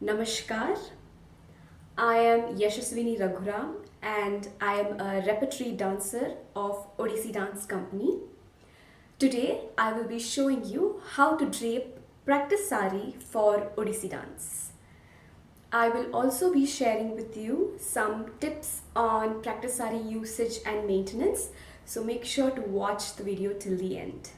Namaskar. I am Yashaswini Raghuram and I am a repertory dancer of Odissi Dance Company. Today I will be showing you how to drape practice sari for Odissi dance. I will also be sharing with you some tips on practice sari usage and maintenance, so make sure to watch the video till the end.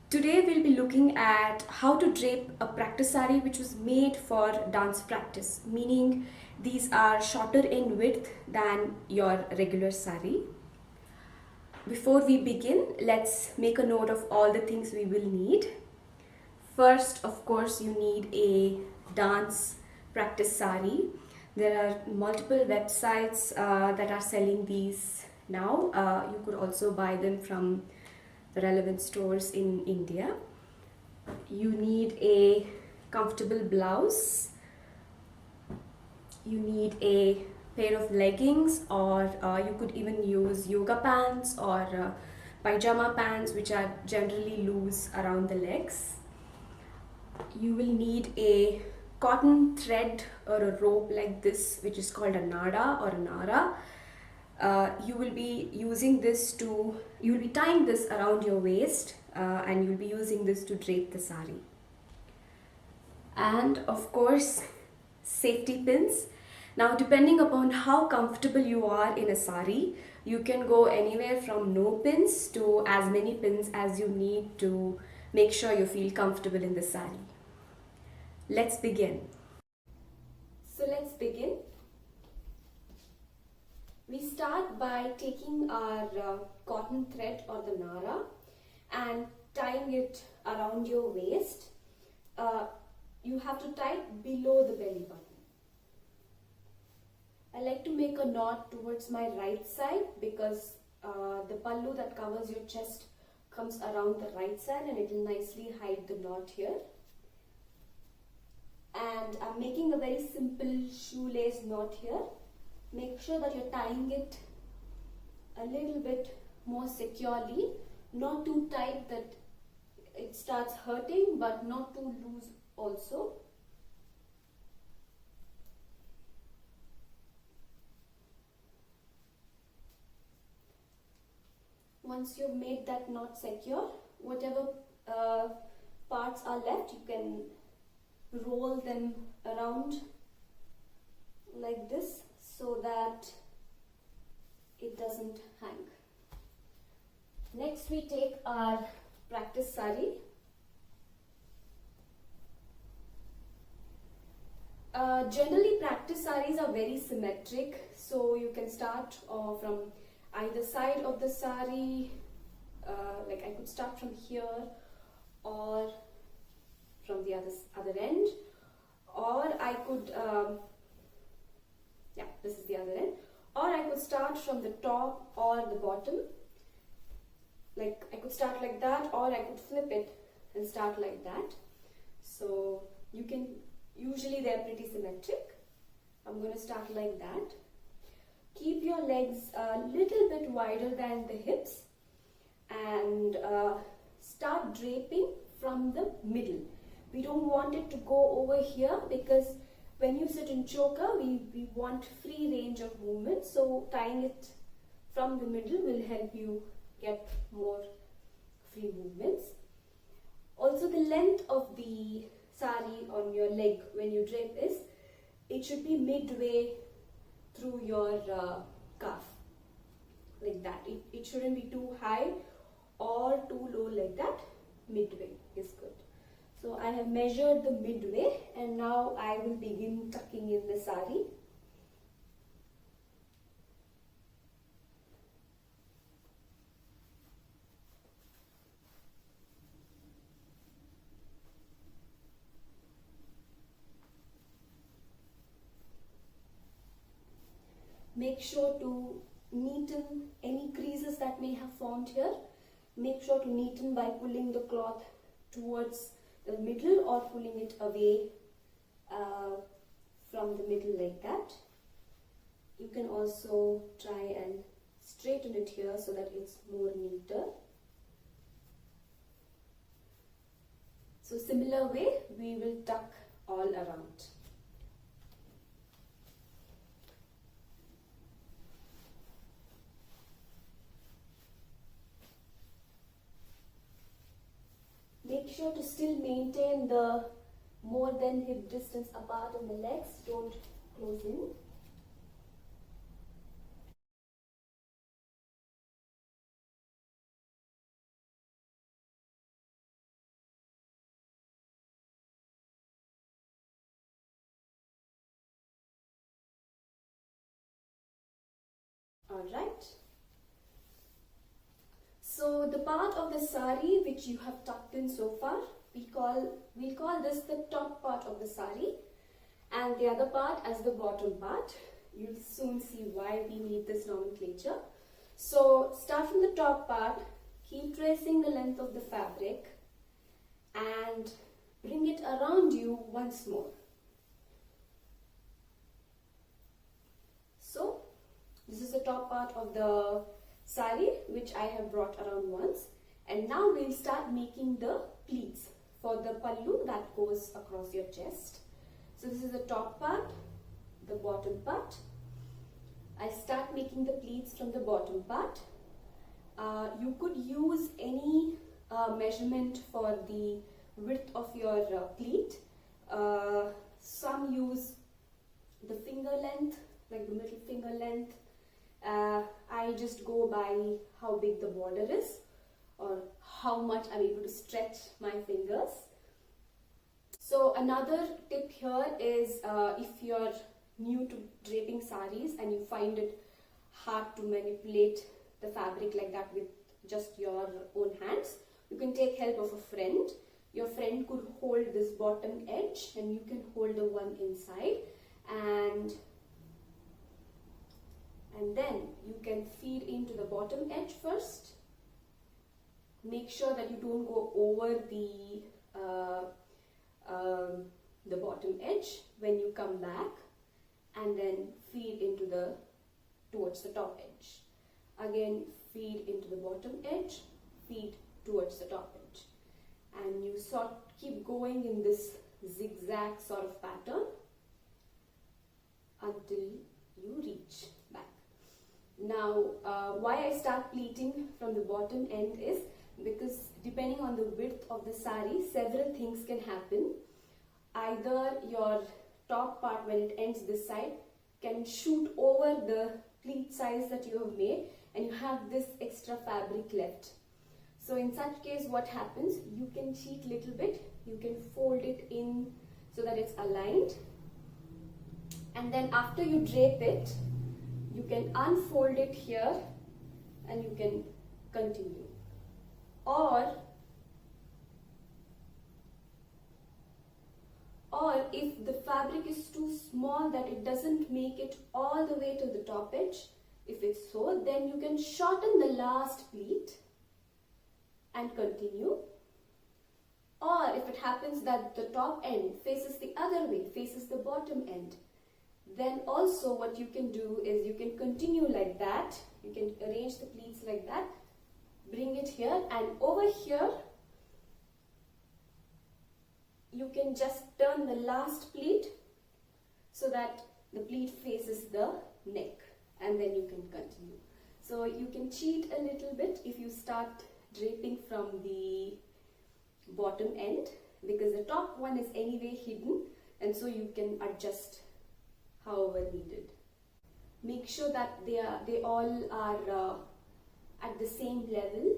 Today we'll be looking at how to drape a practice sari which was made for dance practice, meaning these are shorter in width than your regular sari. Before we begin, let's make a note of all the things we will need. First, of course, you need a dance practice sari. There are multiple websites that are selling these now. You could also buy them from the relevant stores in India. You need a comfortable blouse. You need a pair of leggings, or you could even use yoga pants or pajama pants, which are generally loose around the legs. You will need a cotton thread or a rope like this, which is called a nada or a nara. You will be tying this around your waist and you'll be using this to drape the sari. And of course, safety pins. Now, depending upon how comfortable you are in a sari, you can go anywhere from no pins to as many pins as you need to make sure you feel comfortable in the sari. Let's begin. So let's begin. We start by taking our cotton thread or the nara and tying it around your waist. You have to tie it below the belly button. I like to make a knot towards my right side because the pallu that covers your chest comes around the right side and it will nicely hide the knot here. And I'm making a very simple shoelace knot here. Make sure that you're tying it a little bit more securely, not too tight that it starts hurting, but not too loose also. Once you've made that knot secure, whatever parts are left, you can roll them around like this so that it doesn't hang. Next, we take our practice sari. Generally, practice saris are very symmetric, so you can start from either side of the sari. Like I could start from here or from the other end, or I could this is the other end, or I could start from the top or the bottom. Like I could start like that, or I could flip it and start like that. So you can, usually they're pretty symmetric. I'm going to start like that. Keep your legs a little bit wider than the hips and start draping from the middle. We don't want it to go over here because when you sit in choker, we want free range of movement. So tying it from the middle will help you get more free movements. Also, the length of the sari on your leg when you drape it should be midway through your calf, like that. It shouldn't be too high or too low like that. Midway is good. So I have measured the midway and now I will begin tucking in the sari. Make sure to neaten any creases that may have formed here. Make sure to neaten by pulling the cloth towards the middle or pulling it away from the middle like that. You can also try and straighten it here so that it's more neater. So similar way, we will tuck all around. Make sure to still maintain the more than hip distance apart on the legs. Don't close in. Alright. So the part of the sari which you have tucked in so far, we'll call this the top part of the sari, and the other part as the bottom part. You'll soon see why we need this nomenclature. So start from the top part, keep tracing the length of the fabric and bring it around you once more. So this is the top part of the sari which I have brought around once, and now we'll start making the pleats for the pallu that goes across your chest. So this is the top part, the bottom part. I start making the pleats from the bottom part. You could use any measurement for the width of your pleat. Some use the finger length, like the middle finger length. I just go by how big the border is or how much I'm able to stretch my fingers. So another tip here is if you're new to draping saris and you find it hard to manipulate the fabric like that with just your own hands, you can take help of a friend. Your friend could hold this bottom edge and you can hold the one inside, and then you can feed into the bottom edge first. Make sure that you don't go over the bottom edge when you come back, and then feed into towards the top edge. Again, feed into the bottom edge, feed towards the top edge, and you keep going in this zigzag sort of pattern until you reach back. Now, why I start pleating from the bottom end is because depending on the width of the sari, several things can happen. Either your top part, when it ends this side, can shoot over the pleat size that you have made and you have this extra fabric left. So in such case, what happens, you can cheat a little bit. You can fold it in so that it's aligned, and then after you drape it, you can unfold it here and you can continue. Or if the fabric is too small that it doesn't make it all the way to the top edge, if it's so, then you can shorten the last pleat and continue. Or if it happens that the top end faces the other way, faces the bottom end, then also what you can do is you can continue like that. You can arrange the pleats like that, bring it here, and over here you can just turn the last pleat so that the pleat faces the neck, and then you can continue. So you can cheat a little bit if you start draping from the bottom end, because the top one is anyway hidden, and so you can adjust however needed. Make sure that they all are at the same level.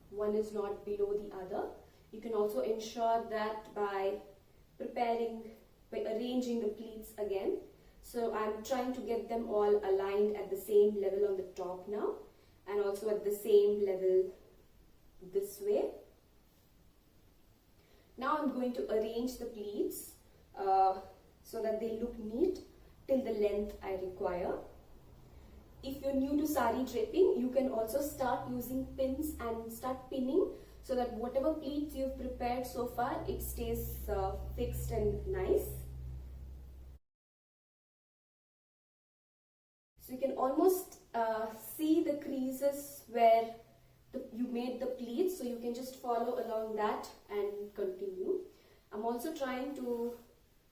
One is not below the other. You can also ensure that by arranging the pleats again. So I'm trying to get them all aligned at the same level on the top now, and also at the same level this way. Now I'm going to arrange the pleats so that they look neat till the length I require. If you're new to sari draping, you can also start using pins and start pinning so that whatever pleats you've prepared so far, it stays fixed and nice. So you can almost see the creases where you made the pleats, so you can just follow along that and continue. I'm also trying to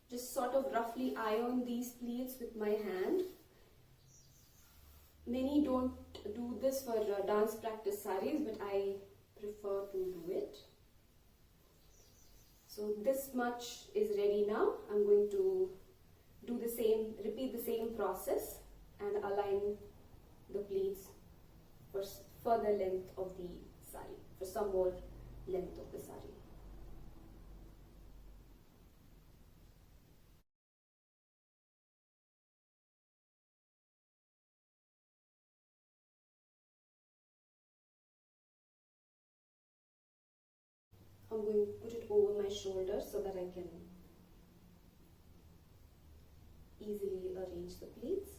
just sort of roughly iron these pleats with my hand. Many don't do this for dance practice saris, but I prefer to do it. So this much is ready now. I'm going to do the same, repeat the same process and align the pleats for further length of the sari, for some more length of the sari. I'm going to put it over my shoulder so that I can easily arrange the pleats.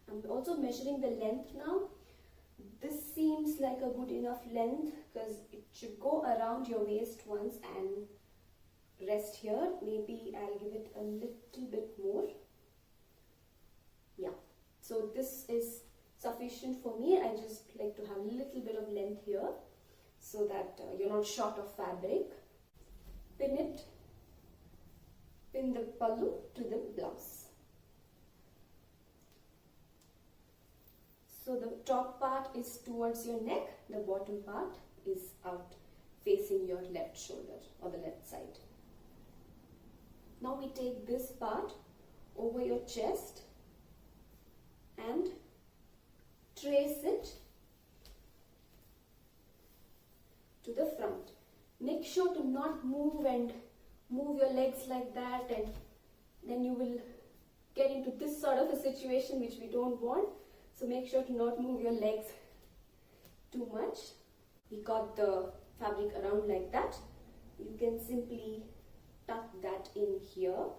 I'm also measuring the length now. This seems like a good enough length because it should go around your waist once and rest here. Maybe I'll give it a little bit more. Yeah, so this is sufficient for me. I just like to have a little bit of length here so that you're not short of fabric. Pin the pallu to the blouse. So the top part is towards your neck, the bottom part is out facing your left shoulder or the left side. Now we take this part over your chest and trace it to the front. Make sure to not move your legs like that, and then you will get into this sort of a situation which we don't want. So make sure to not move your legs too much. We got the fabric around like that. You can simply tuck that in here.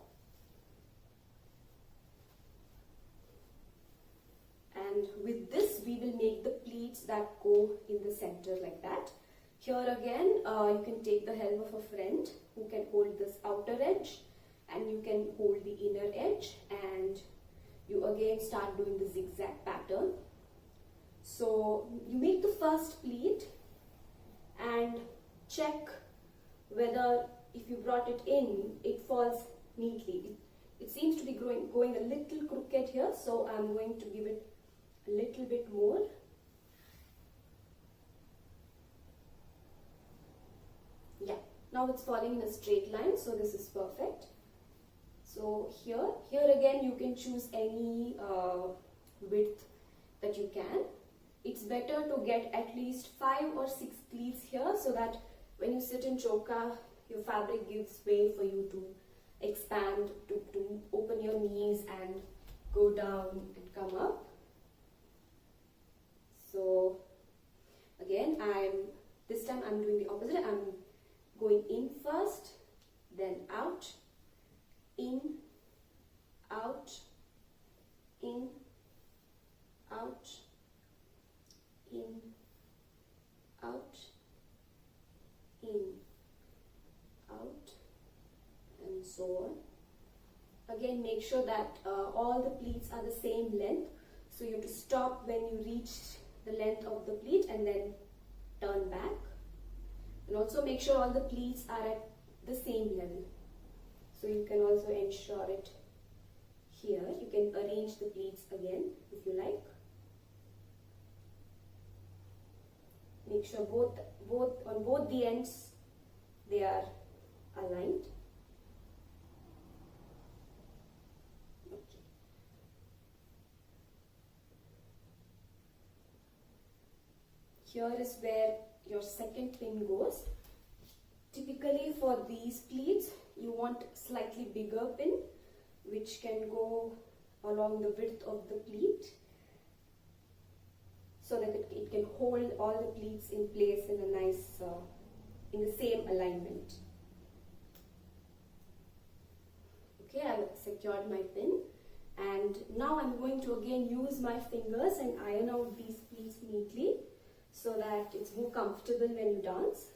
And with this we will make the pleats that go in the center like that. Here again you can take the help of a friend who can hold this outer edge, and you can hold the inner edge, and you again start doing the zigzag pattern. So you make the first pleat and check whether if you brought it in, it falls neatly. It seems to be going a little crooked here, so I'm going to give it a little bit more. Yeah, now it's falling in a straight line, so this is perfect. So here again you can choose any width that you can. It's better to get at least 5 or 6 pleats here, so that when you sit in choka, your fabric gives way for you to expand, to open your knees and go down and come up. So again, this time I'm doing the opposite. I'm going in first, then out, in, out, in, out, in, out, in, out, and so on. Again, make sure that all the pleats are the same length. So you have to stop when you reach the length of the pleat and then turn back. And also make sure all the pleats are at the same level. So you can also ensure it here. You can arrange the pleats again if you like. Make sure on both the ends they are aligned. Okay. Here is where your second pin goes. Typically for these pleats, you want slightly bigger pin, which can go along the width of the pleat, so that it can hold all the pleats in place in a nice, in the same alignment. Okay, I've secured my pin, and now I'm going to again use my fingers and iron out these pleats neatly so that it's more comfortable when you dance.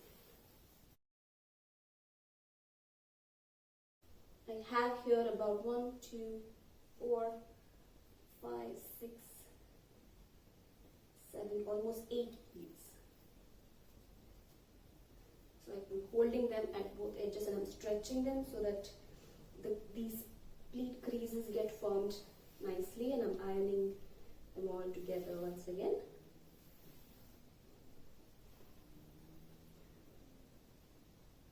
I have here about 1, 2, 4, 5, 6, 7, almost 8 pleats. So I'm holding them at both edges and I'm stretching them so that these pleat creases get formed nicely, and I'm ironing them all together once again.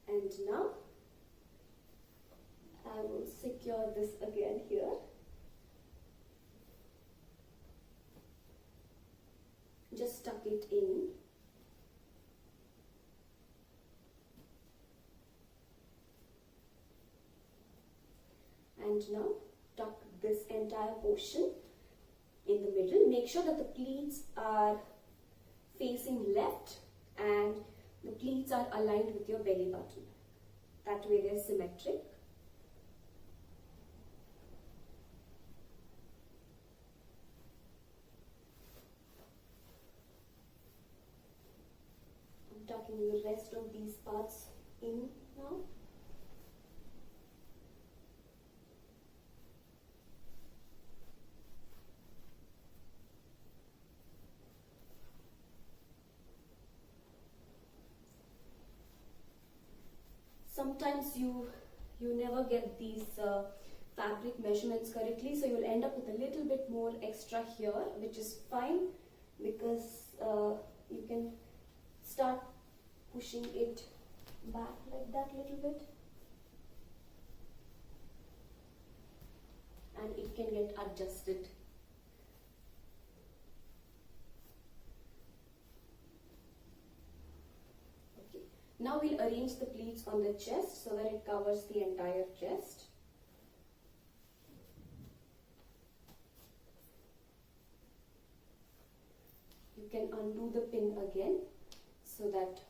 And now I will secure this again here. Just tuck it in. And now tuck this entire portion in the middle. Make sure that the pleats are facing left and the pleats are aligned with your belly button. That way they're symmetric. I'm tucking the rest of these parts in now. Sometimes you never get these fabric measurements correctly, so you'll end up with a little bit more extra here, which is fine because you can start pushing it back like that a little bit and it can get adjusted. Now we'll arrange the pleats on the chest so that it covers the entire chest. You can undo the pin again so that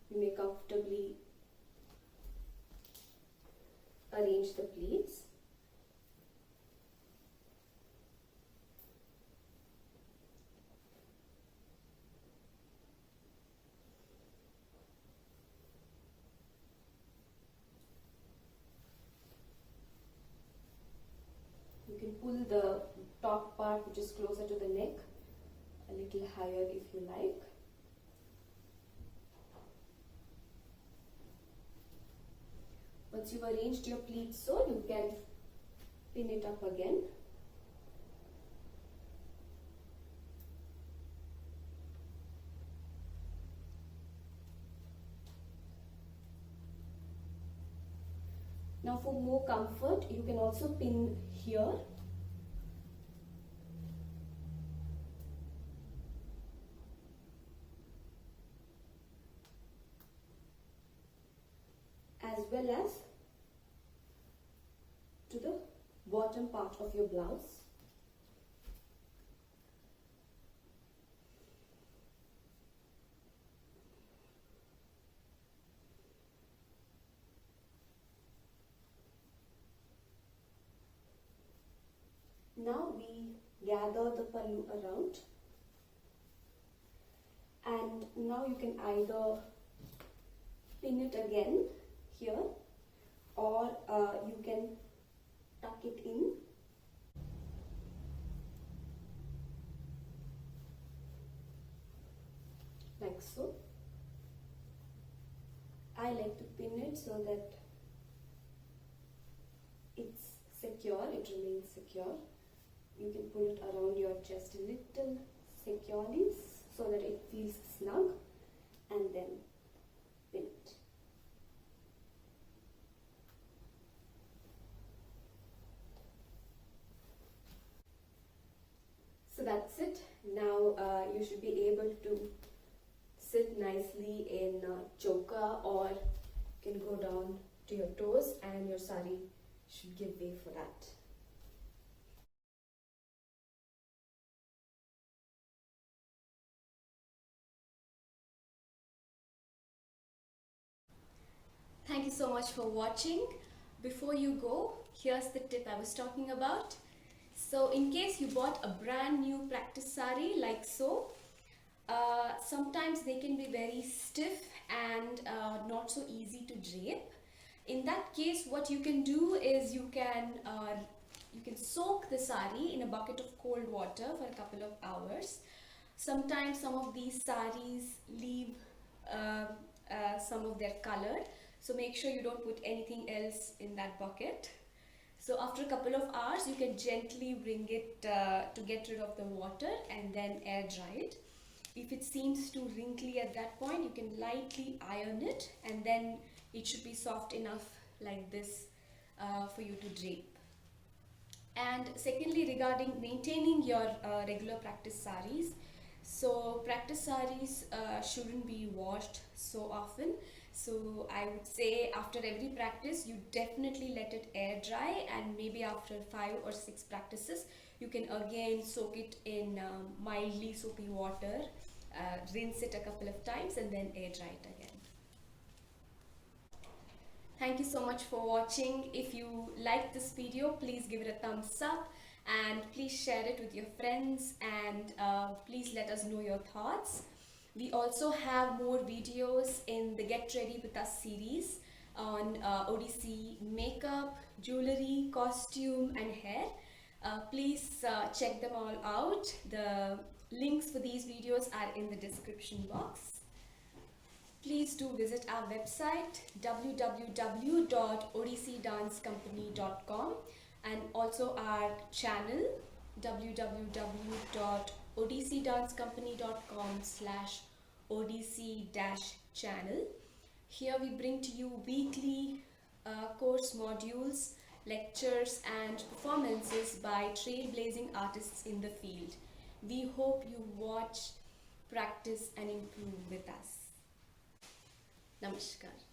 you may comfortably arrange the pleats. You can pull the top part, which is closer to the neck, a little higher if you like. Once you've arranged your pleats so, you can pin it up again. Now for more comfort, you can also pin here. As well as to the bottom part of your blouse. Now we gather the pallu around, and now you can either pin it again here or you can tuck it in. Like so. I like to pin it so that it's secure, it remains secure. You can pull it around your chest a little securely so that it feels snug, and then pin it. So that's it. Now you should be able to sit nicely in choka, or you can go down to your toes and your sari should give way for that. Thank you so much for watching. Before you go, here's the tip I was talking about. So in case you bought a brand new practice sari like so, sometimes they can be very stiff and not so easy to drape. In that case, what you can do is you can soak the sari in a bucket of cold water for a couple of hours. Sometimes some of these saris leave some of their color. So make sure you don't put anything else in that bucket. So after a couple of hours, you can gently bring it to get rid of the water and then air dry it. If it seems too wrinkly at that point, you can lightly iron it, and then it should be soft enough like this for you to drape. And secondly, regarding maintaining your regular practice saris, so practice saris shouldn't be washed so often. So I would say after every practice, you definitely let it air dry, and maybe after 5 or 6 practices, you can again soak it in mildly soapy water, rinse it a couple of times, and then air dry it again. Thank you so much for watching. If you liked this video, please give it a thumbs up, and please share it with your friends, and please let us know your thoughts. We also have more videos in the Get Ready With Us series on Odissi makeup, jewelry, costume and hair. Please check them all out. The links for these videos are in the description box. Please do visit our website www.odissi.dancecompany.com, and also our channel www.odissi.dancecompany.com/odissi-channel. Here we bring to you weekly course modules, lectures and performances by trailblazing artists in the field. We hope you watch, practice and improve with us. Namaskar.